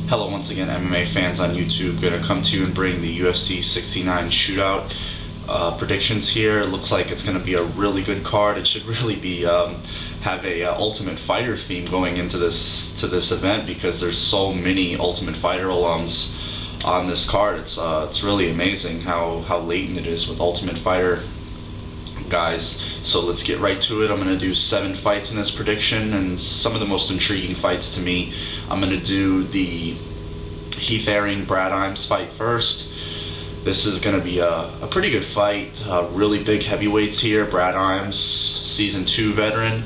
Hello once again, MMA fans on YouTube. Gonna come to you and bring the UFC 69 Shootout predictions here. It looks like it's gonna be a really good card. It should really be have a Ultimate Fighter theme going into this event because there's so many Ultimate Fighter alums on this card. It's really amazing how latent it is with Ultimate Fighter guys. So let's get right to it. I'm going to do 7 fights in this prediction, and some of the most intriguing fights to me. I'm going to do the Heath Haring Brad Imes fight first. This is going to be a pretty good fight. Really big heavyweights here. Brad Imes, Season 2 veteran.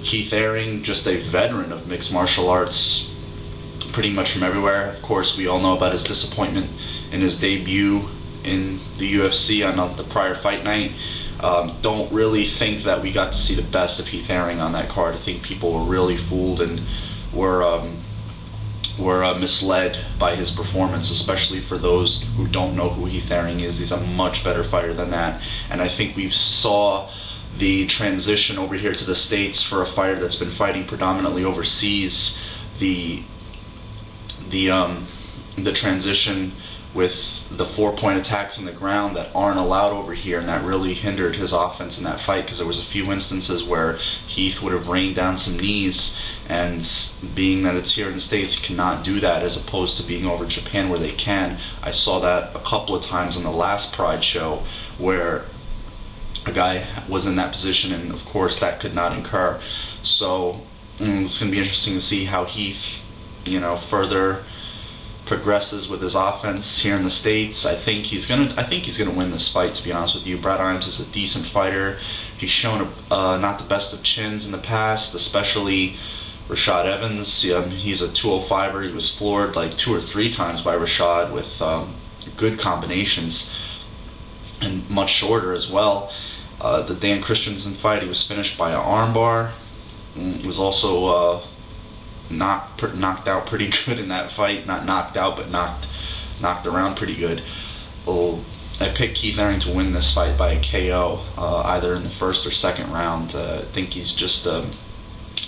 Heath Haring, just a veteran of mixed martial arts, pretty much from everywhere. Of course, we all know about his disappointment in his debut in the UFC on the prior fight night. Don't really think that we got to see the best of Heath Haring on that card. I think people were really fooled and were misled by his performance, especially for those who don't know who Heath Haring is. He's a much better fighter than that, and I think we saw the transition over here to the States for a fighter that's been fighting predominantly overseas. The transition with the 4-point attacks on the ground that aren't allowed over here, and that really hindered his offense in that fight because there was a few instances where Heath would have rained down some knees, and being that it's here in the States, you cannot do that as opposed to being over in Japan where they can. I saw that a couple of times on the last Pride show where a guy was in that position, and of course that could not occur. So it's going to be interesting to see how Heath, further progresses with his offense here in the States. I think he's gonna win this fight, to be honest with you. Brad Imes is a decent fighter. He's shown not the best of chins in the past, especially Rashad Evans. He's a 205er. He was floored like 2 or 3 times by Rashad with good combinations, and much shorter as well. The Dan Christensen fight, he was finished by an armbar. He was also knocked out pretty good in that fight. Not knocked out, but knocked around pretty good. Well, I picked Heath Haring to win this fight by a KO, either in the first or second round. I think he's just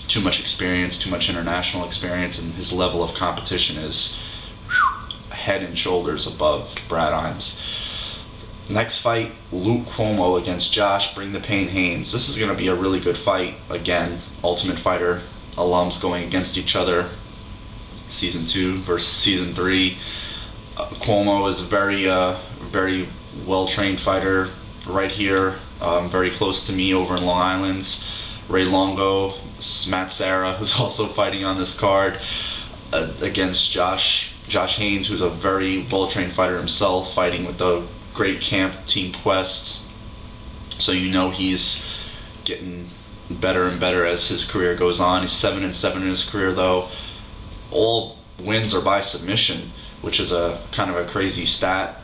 too much experience, too much international experience, and his level of competition is head and shoulders above Brad Imes. Next fight, Luke Cuomo against Josh Bring the Pain Haynes. This is going to be a really good fight. Again, Ultimate Fighter alums going against each other. Season 2 versus Season 3. Cuomo is a very well-trained fighter right here, very close to me over in Long Island. Ray Longo, Matt Serra, who's also fighting on this card, against Josh Haynes, who's a very well-trained fighter himself, fighting with the great camp Team Quest. So he's getting better and better as his career goes on. He's 7-7 in his career, though. All wins are by submission, which is a kind of a crazy stat.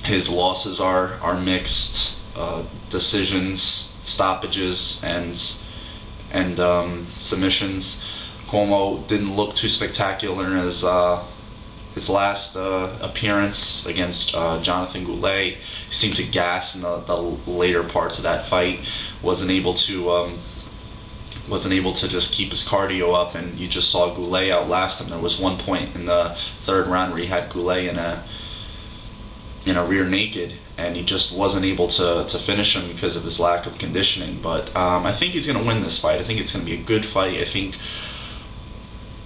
His losses are mixed decisions, stoppages, and submissions. Cuomo didn't look too spectacular in his last appearance against Jonathan Goulet. He seemed to gas in the later parts of that fight. Wasn't able to just keep his cardio up, and you just saw Goulet outlast him. There was one point in the 3rd round where he had Goulet in a rear naked, and he just wasn't able to finish him because of his lack of conditioning. But I think he's going to win this fight. I think it's going to be a good fight. I think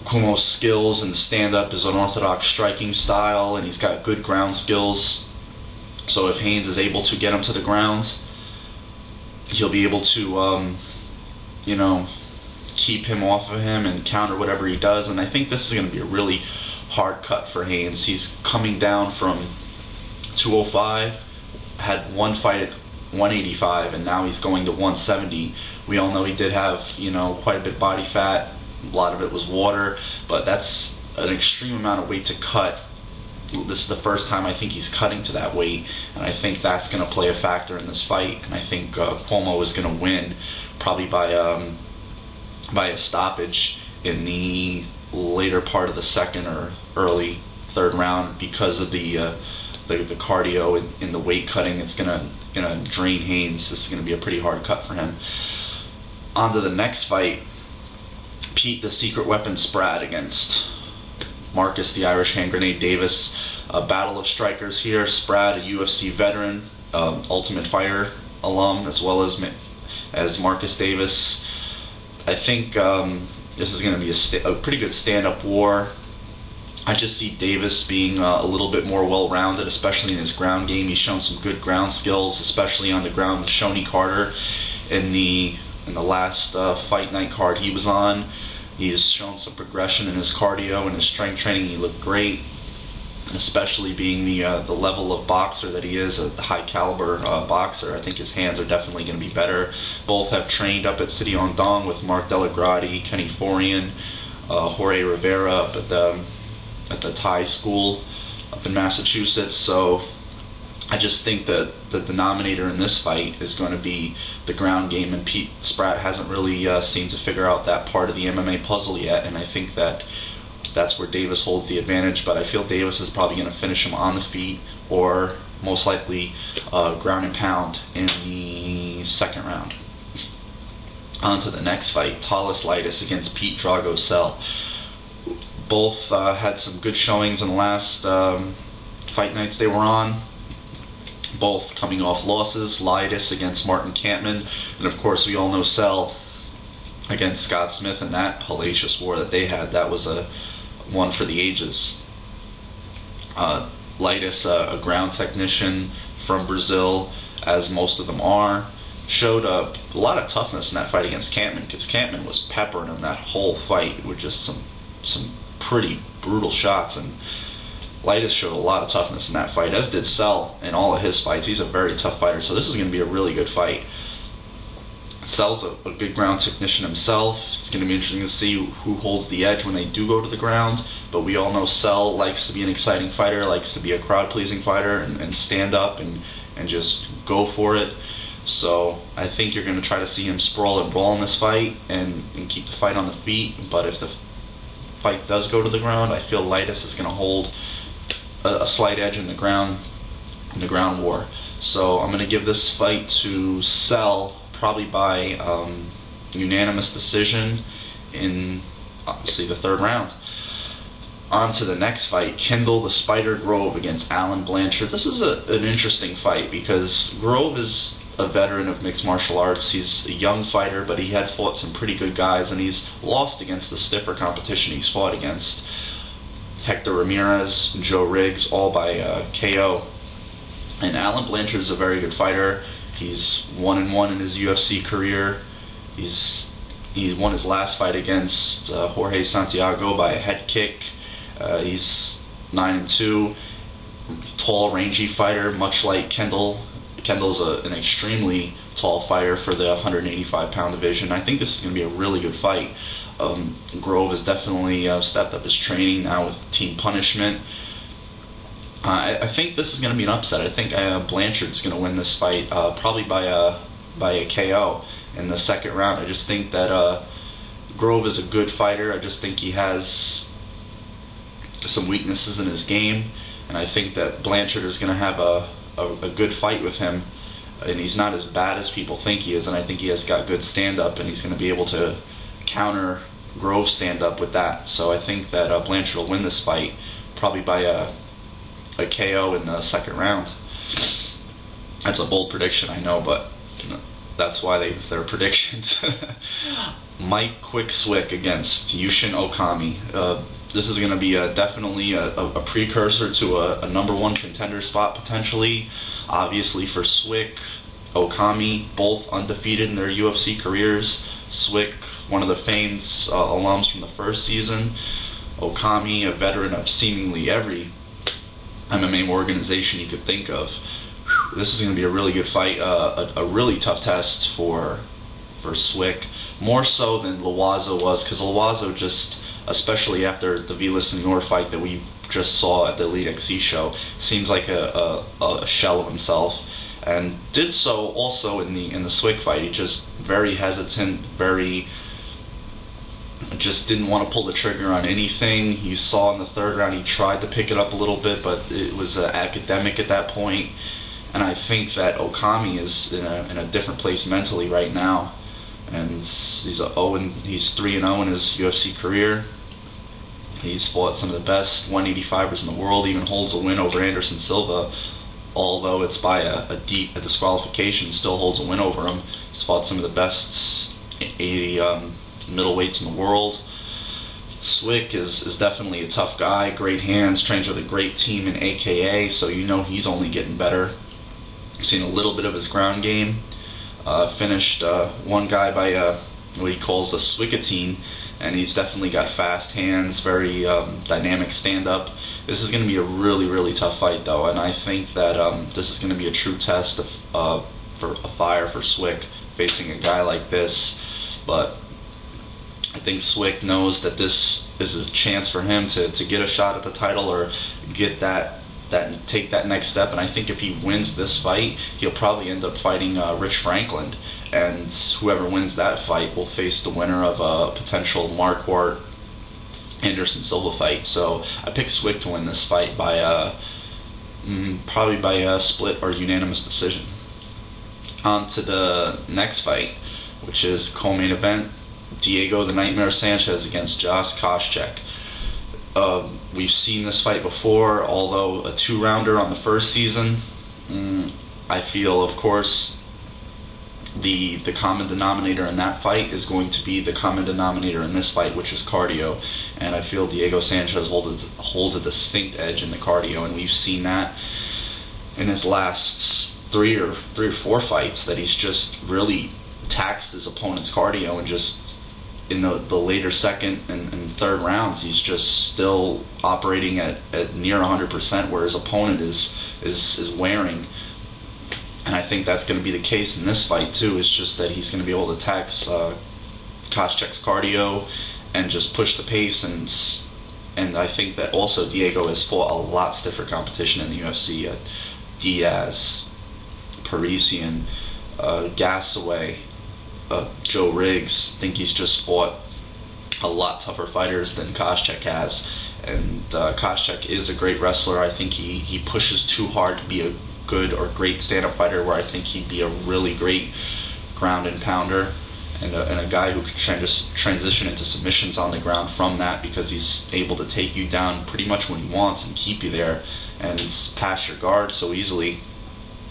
Cuomo's skills and stand-up is unorthodox striking style, and he's got good ground skills. So if Haynes is able to get him to the ground, he'll be able to, keep him off of him and counter whatever he does. And I think this is going to be a really hard cut for Haynes. He's coming down from 205, had one fight at 185, and now he's going to 170. We all know he did have, quite a bit body fat. A lot of it was water, but that's an extreme amount of weight to cut. This is the first time I think he's cutting to that weight, and I think that's going to play a factor in this fight. And I think Cuomo is going to win, probably by a stoppage in the later part of the 2nd or early 3rd round because of the cardio and the weight cutting. It's gonna drain Haynes. This is gonna be a pretty hard cut for him. On to the next fight. Pete the Secret Weapon Spratt against Marcus, the Irish hand grenade Davis. A battle of strikers here. Spratt, a UFC veteran, Ultimate Fighter alum, as well as Marcus Davis. I think this is going to be a pretty good stand-up war. I just see Davis being a little bit more well-rounded, especially in his ground game. He's shown some good ground skills, especially on the ground with Shoney Carter in the last fight night card he was on. He's shown some progression in his cardio and his strength training. He looked great, especially being the level of boxer that he is, a high caliber boxer. I think his hands are definitely going to be better. Both have trained up at City on Dong with Mark Delagrati, Kenny Forian, Jorge Rivera up at the Thai school up in Massachusetts. So I just think that the denominator in this fight is going to be the ground game, and Pete Spratt hasn't really seemed to figure out that part of the MMA puzzle yet, and I think that's where Davis holds the advantage. But I feel Davis is probably going to finish him on the feet, or most likely ground and pound in the second round. On to the next fight, Thales Leites against Pete Drago Sell. Both had some good showings in the last fight nights they were on. Both coming off losses. Leites against Martin Kampmann, and of course we all know Sell against Scott Smith, and that hellacious war that they had, that was a one for the ages. Leites, a ground technician from Brazil, as most of them are, showed a lot of toughness in that fight against Kampmann, because Kampmann was peppering him that whole fight with just some pretty brutal shots, and Leites showed a lot of toughness in that fight, as did Sell in all of his fights. He's a very tough fighter, so this is going to be a really good fight. Sell's a good ground technician himself. It's going to be interesting to see who holds the edge when they do go to the ground, but we all know Sell likes to be an exciting fighter, likes to be a crowd-pleasing fighter, and stand up and just go for it. So I think you're going to try to see him sprawl and brawl in this fight and keep the fight on the feet, but if the fight does go to the ground, I feel Leites is going to hold a slight edge in the ground war. So I'm going to give this fight to Sell, probably by unanimous decision in obviously the third round. On to the next fight, Kendall the Spider Grove against Alan Blanchard. This is an interesting fight because Grove is a veteran of mixed martial arts. He's a young fighter, but he had fought some pretty good guys, and he's lost against the stiffer competition he's fought against. Hector Ramirez, Joe Riggs, all by KO. And Alan Blanchard is a very good fighter. He's 1-1 in his UFC career. He won his last fight against Jorge Santiago by a head kick. He's 9-2. Tall, rangy fighter, much like Kendall. Kendall's an extremely tall fighter for the 185-pound division. I think this is going to be a really good fight. Grove has definitely stepped up his training now with Team Punishment. I think this is going to be an upset. I think Blanchard's going to win this fight, probably by a KO in the second round. I just think that Grove is a good fighter. I just think he has some weaknesses in his game, and I think that Blanchard is going to have a good fight with him, and he's not as bad as people think he is, and I think he has got good stand-up, and he's going to be able to counter Grove stand-up with that. So I think that Blanchard will win this fight, probably by a KO in the second round. That's a bold prediction, I know, but that's why they're predictions. Mike Quick Swick against Yushin Okami. This is going to be definitely a precursor to a number one contender spot potentially. Obviously for Swick, Okami, both undefeated in their UFC careers. Swick, one of the famed alums from the first season. Okami, a veteran of seemingly every MMA organization you could think of. This is going to be a really good fight, a really tough test for Swick, more so than Loazo was, because Loazo just, especially after the Vilas Senor fight that we just saw at the Elite XC show, seems like a shell of himself, and did so also in the Swick fight. He just very hesitant, just didn't want to pull the trigger on anything. You saw in the third round he tried to pick it up a little bit, but it was academic at that point. And I think that Okami is in a different place mentally right now, and he's 3-0 in his UFC career. He's fought some of the best 185ers in the world, even holds a win over Anderson Silva, although it's by a disqualification, still holds a win over him. He's fought some of the best 80 middleweights in the world. Swick is definitely a tough guy, great hands, trains with a great team in AKA, so you know he's only getting better. I've seen a little bit of his ground game. Finished one guy by what he calls the Swickatine, and he's definitely got fast hands, very dynamic stand-up. This is going to be a really, really tough fight, though, and I think that this is going to be a true test for a fire for Swick, facing a guy like this. But I think Swick knows that this is a chance for him to get a shot at the title or get take that next step. And I think if he wins this fight, he'll probably end up fighting Rich Franklin, and whoever wins that fight will face the winner of a potential Marquardt Anderson Silva fight. So I picked Swick to win this fight by probably by a split or unanimous decision. On to the next fight, which is co-main event: Diego the Nightmare Sanchez against Josh Koscheck. We've seen this fight before, although a 2-rounder on the first season. I feel, of course, the common denominator in that fight is going to be the common denominator in this fight, which is cardio. And I feel Diego Sanchez holds a distinct edge in the cardio, and we've seen that in his last three or four fights, that he's just really taxed his opponent's cardio, and just in the later second and third rounds, he's just still operating at near 100%, where his opponent is wearing. And I think that's going to be the case in this fight too. It's just that he's going to be able to tax Koscheck's cardio and just push the pace. And I think that also Diego has fought a lot stiffer competition in the UFC. Diaz, Parisian, Gasaway, Joe Riggs. I think he's just fought a lot tougher fighters than Koscheck has. And Koscheck is a great wrestler. I think he pushes too hard to be a good or great stand-up fighter, where I think he'd be a really great ground and pounder, and a guy who can just transition into submissions on the ground from that, because he's able to take you down pretty much when he wants and keep you there and pass your guard so easily.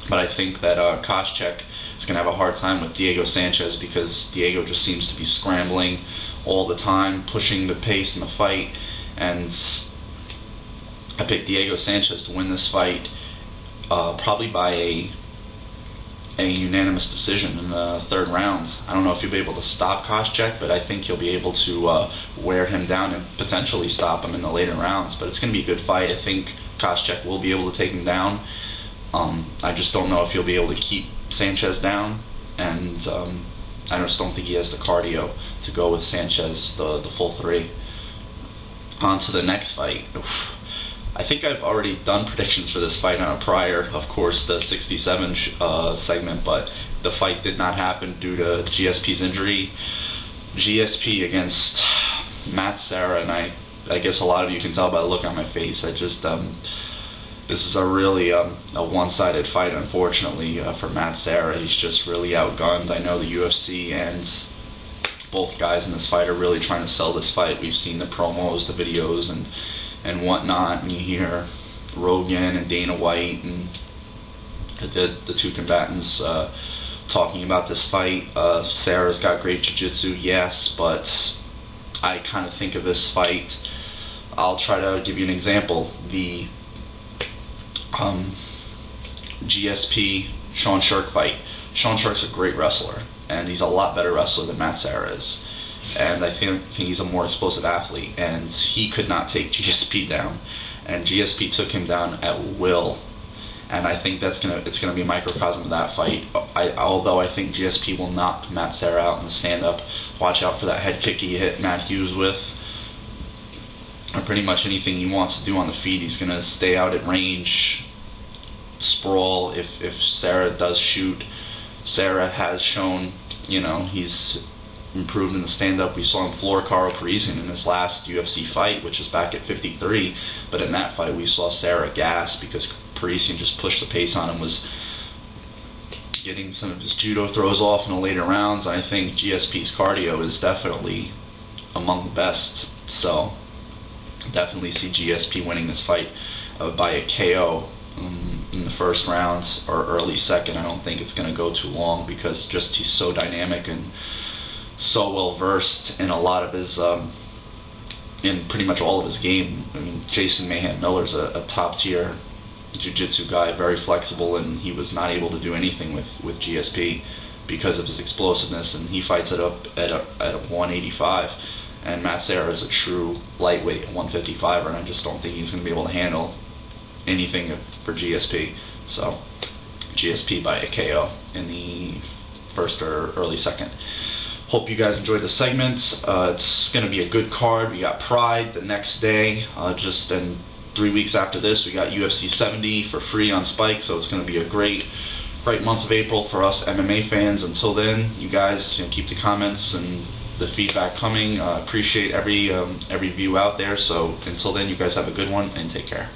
But I think that Koscheck is going to have a hard time with Diego Sanchez, because Diego just seems to be scrambling all the time, pushing the pace in the fight. And I picked Diego Sanchez to win this fight, probably by a unanimous decision in the third round. I don't know if he'll be able to stop Koscheck, but I think he'll be able to wear him down and potentially stop him in the later rounds. But it's going to be a good fight. I think Koscheck will be able to take him down. I just don't know if he'll be able to keep Sanchez down, and I just don't think he has the cardio to go with Sanchez the full three. On to the next fight. I think I've already done predictions for this fight on a prior, of course, the 67 segment, but the fight did not happen due to GSP's injury. GSP against Matt Serra, and I guess a lot of you can tell by the look on my face. This is a really a one-sided fight, unfortunately, for Matt Serra. He's just really outgunned. I know the UFC and both guys in this fight are really trying to sell this fight. We've seen the promos, the videos, and whatnot, and you hear Rogan and Dana White and the two combatants talking about this fight. Serra's got great jiu-jitsu, yes, but I kind of think of this fight, I'll try to give you an example. The GSP Sean Sherk fight. Sean Sherk's a great wrestler, and he's a lot better wrestler than Matt Serra is. And I think he's a more explosive athlete, and he could not take GSP down, and GSP took him down at will. And I think it's gonna be a microcosm of that fight. Although I think GSP will knock Matt Serra out in the stand-up. Watch out for that head kick he hit Matt Hughes with, or pretty much anything he wants to do on the feet. He's gonna stay out at range, sprawl if Serra does shoot. Serra has shown, he's improved in the stand-up. We saw him floor Carl Parisian in his last UFC fight, which is back at 53. But in that fight, we saw Serra gas because Parisian just pushed the pace on him, was getting some of his judo throws off in the later rounds. I think GSP's cardio is definitely among the best. So Definitely see GSP winning this fight by a KO in the first round or early second. I don't think it's going to go too long because just he's so dynamic and so well versed in a lot of his in pretty much all of his game. I mean, Jason Mayhem Miller's a top tier jiu-jitsu guy, very flexible, and he was not able to do anything with GSP because of his explosiveness, and he fights it up at 185. And Matt Serra is a true lightweight at 155, and I just don't think he's going to be able to handle anything for GSP. So GSP by a KO in the first or early second. Hope you guys enjoyed the segment. It's going to be a good card. We got Pride the next day. Just in 3 weeks after this, we got UFC 70 for free on Spike. So it's going to be a great month of April for us MMA fans. Until then, you guys keep the comments and the feedback coming. Appreciate every view out there. So until then, you guys have a good one and take care.